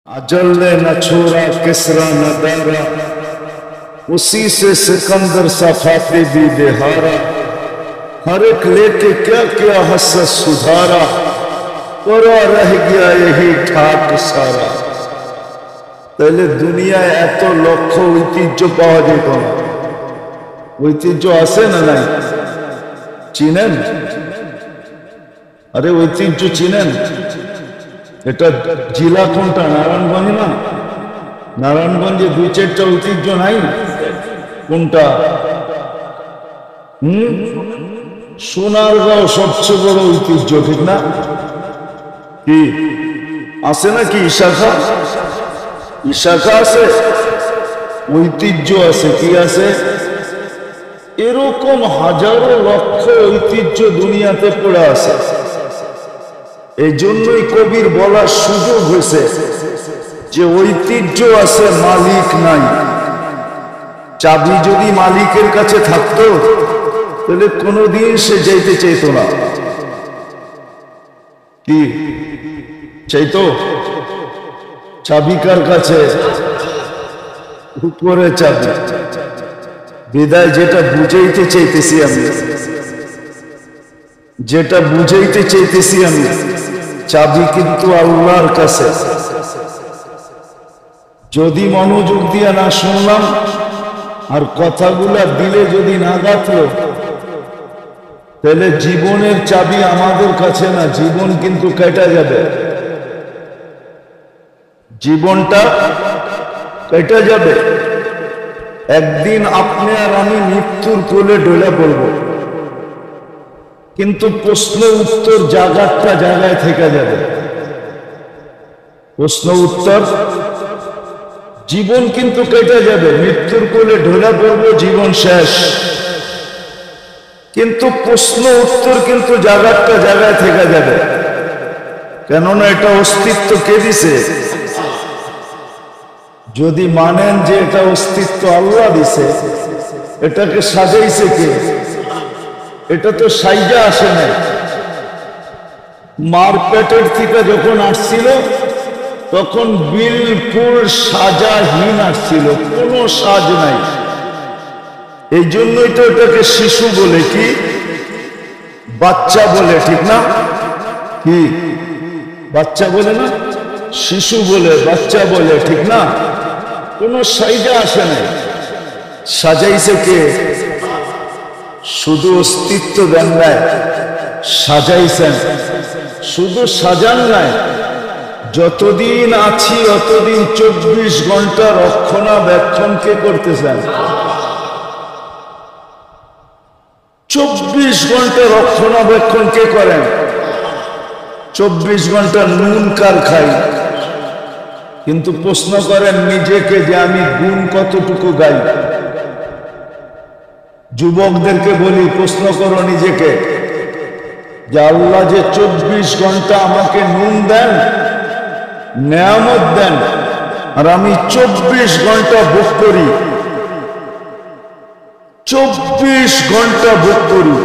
अजल ने न छोड़ा किसरा न दारा, उसी से सिकंदर सफाते भी देहारा। हर एक लेके क्या क्या हसस सुधारा, परा रह गया यही ठाक सारा। पहले दुनियाয় এত লক্ষ ঐতিহ্য পাওয়া যেত না। ঐতিহ্য আছে না নাই চিনেন? আরে ঐতিহ্য চিনেন? এটা জেলা কোনটা? নারায়ণগঞ্জ না? নারায়ণগঞ্জে দুই চারটা ঐতিহ্য নাই? কোনটা? সোনারগাঁও সবচেয়ে বড় ঐতিহ্য, ঠিক না? কি আছে নাকি? ইশাখা ইশাখা আছে, ঐতিহ্য আছে। কি আছে? এরকম হাজারো লক্ষ ঐতিহ্য দুনিয়াতে পড়ে আছে। এই জন্যই কবির বলার সুযোগ হয়েছে যে ঐতিহ্য আছে, মালিক নাই। চাবি যদি মালিকের কাছে থাকতো তাহলে কোনোদিন সে যাইতে চাইতো না। কি চাইতো? চাবি কার কাছে? উপরে চাবি। বিদায় যেটা বুঝাইতে চাইতেছি আমি, যেটা বুঝাইতে চাইতেছি আমি, চাবি কিন্তু আল্লাহর কাছে। যদি মনোযোগ দিয়ে না শুনলাম আর কথাগুলা দিলে যদি না গাঁথলো, তাহলে জীবনের চাবি আমাদের কাছে না, জীবন কিন্তু কেটে যাবে। জীবনটা কেটে যাবে। একদিন আপনি আর আমি মৃত্যুর কোলে ঢলে পড়ব, কিন্তু প্রশ্ন উত্তর জায়গাটা জায়গায় থেকে যাবে। প্রশ্ন উত্তর, জীবন কিন্তু কেটে যাবে। মৃত্যুর কোলে ঢলে পড়ব, জীবন শেষ, কিন্তু প্রশ্ন উত্তর কিন্তু জায়গাটা জায়গায় থেকে যাবে। কেননা এটা অস্তিত্ব কে দিছে? যদি মানেন যে এটা অস্তিত্ব আল্লাহ দিছে, এটাকে সাজাইছে কে? এটা তো সাইজা আসে নাই। মার পেটের থেকে যখন আসছিল তখন বিলকুল সাজাহীন আসছিল, কোনো সাজ নাই। এই জন্যই তো এটাকে শিশু বলে, কি বাচ্চা বলে, ঠিক না? কি বাচ্চা বলে না? শিশু বলে, বাচ্চা বলে, ঠিক না? কোনো সাইজা আসে নাই। সাজাইছে কে? শুধু অস্তিত্ব দেন নাই, সাজাইছেন। শুধু সাজান নাই, যতদিন আছি অতদিন 24 ঘন্টা রক্ষণাবেক্ষণ কে করতেছেন? 24 ঘন্টা রক্ষণাবেক্ষণ কে করেন? 24 ঘন্টা নুন কার খাই? কিন্তু প্রশ্ন করেন নিজেকে যে আমি গুণ কতটুকু গাই? যুবকদেরকে বলি, প্রশ্ন করো নিজেকে যে আল্লাহ যে 24 ঘন্টা আমাকে নুন দেন, নেয়ামত দেন, আর আমি 24 ঘন্টা ভোগ করি, 24 ঘন্টা ভোগ করি,